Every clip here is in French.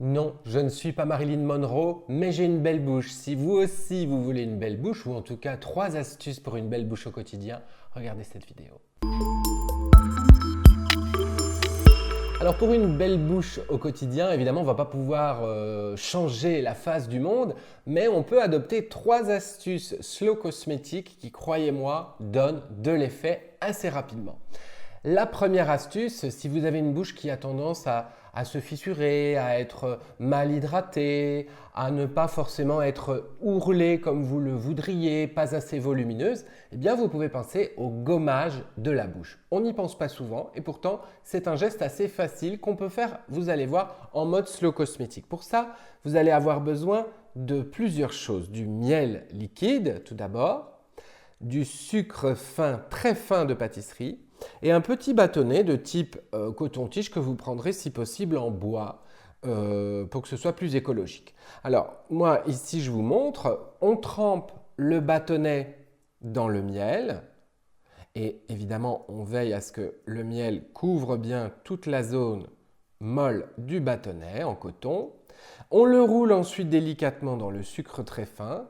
Non, je ne suis pas Marilyn Monroe, mais j'ai une belle bouche. Si vous aussi vous voulez une belle bouche, ou en tout cas 3 astuces pour une belle bouche au quotidien, regardez cette vidéo. Alors pour une belle bouche au quotidien, évidemment on ne va pas pouvoir changer la face du monde, mais on peut adopter 3 astuces slow cosmétiques qui, croyez-moi, donnent de l'effet assez rapidement. La première astuce, si vous avez une bouche qui a tendance à se fissurer, à être mal hydratée, à ne pas forcément être ourlée comme vous le voudriez, pas assez volumineuse, eh bien vous pouvez penser au gommage de la bouche. On n'y pense pas souvent et pourtant c'est un geste assez facile qu'on peut faire, vous allez voir, en mode slow cosmétique. Pour ça, vous allez avoir besoin de plusieurs choses. Du miel liquide tout d'abord, du sucre fin, très fin de pâtisserie, et un petit bâtonnet de type coton-tige que vous prendrez si possible en bois pour que ce soit plus écologique. Alors moi ici je vous montre, on trempe le bâtonnet dans le miel et évidemment on veille à ce que le miel couvre bien toute la zone molle du bâtonnet en coton. On le roule ensuite délicatement dans le sucre très fin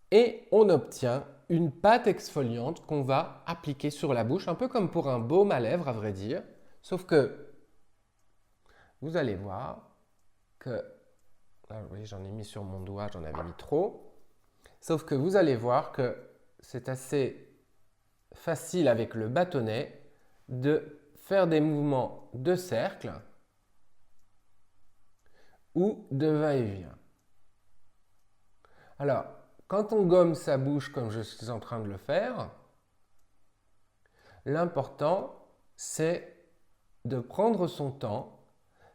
et on obtient une pâte exfoliante qu'on va appliquer sur la bouche, un peu comme pour un baume à lèvres à vrai dire, sauf que vous allez voir que, là vous voyez j'en ai mis sur mon doigt, j'en avais mis trop, sauf que vous allez voir que c'est assez facile avec le bâtonnet de faire des mouvements de cercle ou de va-et-vient. Alors, quand on gomme sa bouche comme je suis en train de le faire, l'important c'est de prendre son temps,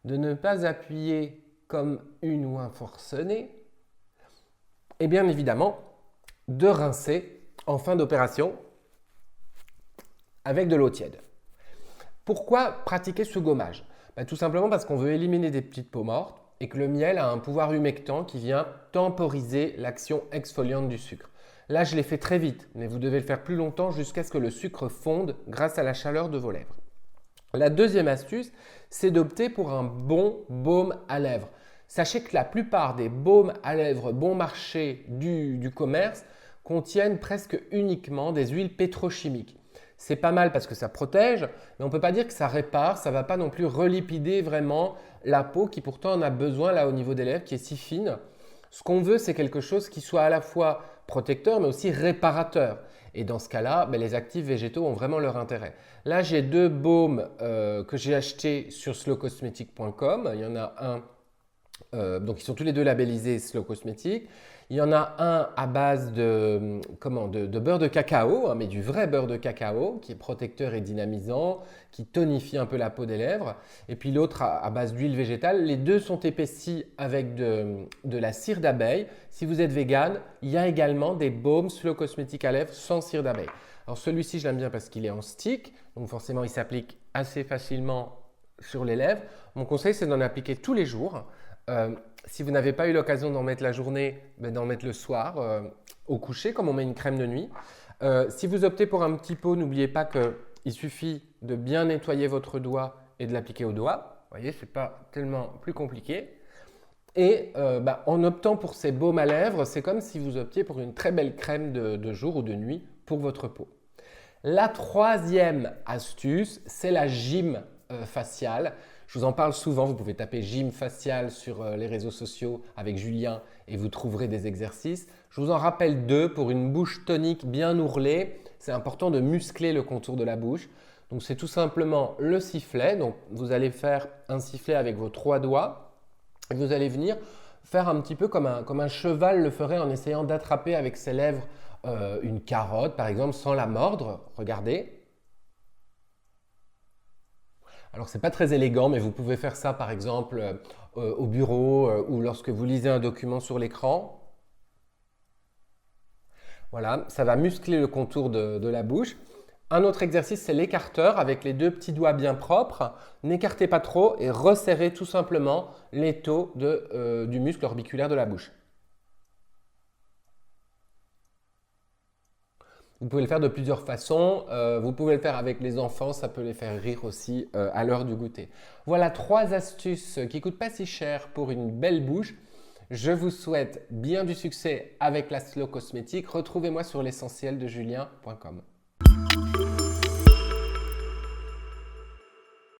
de ne pas appuyer comme une ou un forcené et bien évidemment de rincer en fin d'opération avec de l'eau tiède. Pourquoi pratiquer ce gommage? Tout simplement parce qu'on veut éliminer des petites peaux mortes et que le miel a un pouvoir humectant qui vient temporiser l'action exfoliante du sucre. Là, je l'ai fait très vite, mais vous devez le faire plus longtemps jusqu'à ce que le sucre fonde grâce à la chaleur de vos lèvres. La deuxième astuce, c'est d'opter pour un bon baume à lèvres. Sachez que la plupart des baumes à lèvres bon marché du commerce contiennent presque uniquement des huiles pétrochimiques. C'est pas mal parce que ça protège, mais on ne peut pas dire que ça répare, ça ne va pas non plus relipider vraiment la peau qui pourtant en a besoin là au niveau des lèvres qui est si fine. Ce qu'on veut, c'est quelque chose qui soit à la fois protecteur mais aussi réparateur. Et dans ce cas-là, les actifs végétaux ont vraiment leur intérêt. Là, j'ai 2 baumes que j'ai achetés sur slowcosmetic.com. Il y en a un, donc ils sont tous les 2 labellisés Slow Cosmetic. Il y en a un à base de beurre de cacao, mais du vrai beurre de cacao qui est protecteur et dynamisant, qui tonifie un peu la peau des lèvres. Et puis l'autre à base d'huile végétale. Les 2 sont épaissis avec de la cire d'abeille. Si vous êtes vegan, il y a également des baumes Slow Cosmetic à lèvres sans cire d'abeille. Alors celui-ci, je l'aime bien parce qu'il est en stick, donc forcément il s'applique assez facilement sur les lèvres. Mon conseil, c'est d'en appliquer tous les jours. Si vous n'avez pas eu l'occasion d'en mettre la journée, d'en mettre le soir au coucher, comme on met une crème de nuit. Si vous optez pour un petit pot, n'oubliez pas qu'il suffit de bien nettoyer votre doigt et de l'appliquer au doigt. Vous voyez, ce n'est pas tellement plus compliqué. Et en optant pour ces baumes à lèvres, c'est comme si vous optiez pour une très belle crème de jour ou de nuit pour votre peau. La troisième astuce, c'est la gym faciale. Je vous en parle souvent, vous pouvez taper gym facial sur les réseaux sociaux avec Julien et vous trouverez des exercices. Je vous en rappelle 2 pour une bouche tonique bien ourlée. C'est important de muscler le contour de la bouche. Donc c'est tout simplement le sifflet. Donc vous allez faire un sifflet avec vos 3 doigts et vous allez venir faire un petit peu comme un cheval le ferait en essayant d'attraper avec ses lèvres une carotte par exemple sans la mordre. Regardez. Alors, ce n'est pas très élégant, mais vous pouvez faire ça par exemple au bureau ou lorsque vous lisez un document sur l'écran. Voilà, ça va muscler le contour de la bouche. Un autre exercice, c'est l'écarteur avec les 2 petits doigts bien propres. N'écartez pas trop et resserrez tout simplement l'étau du muscle orbiculaire de la bouche. Vous pouvez le faire de plusieurs façons. Vous pouvez le faire avec les enfants, ça peut les faire rire aussi à l'heure du goûter. Voilà 3 astuces qui ne coûtent pas si cher pour une belle bouche. Je vous souhaite bien du succès avec la Slow Cosmétique. Retrouvez-moi sur l'essentiel de julien.com.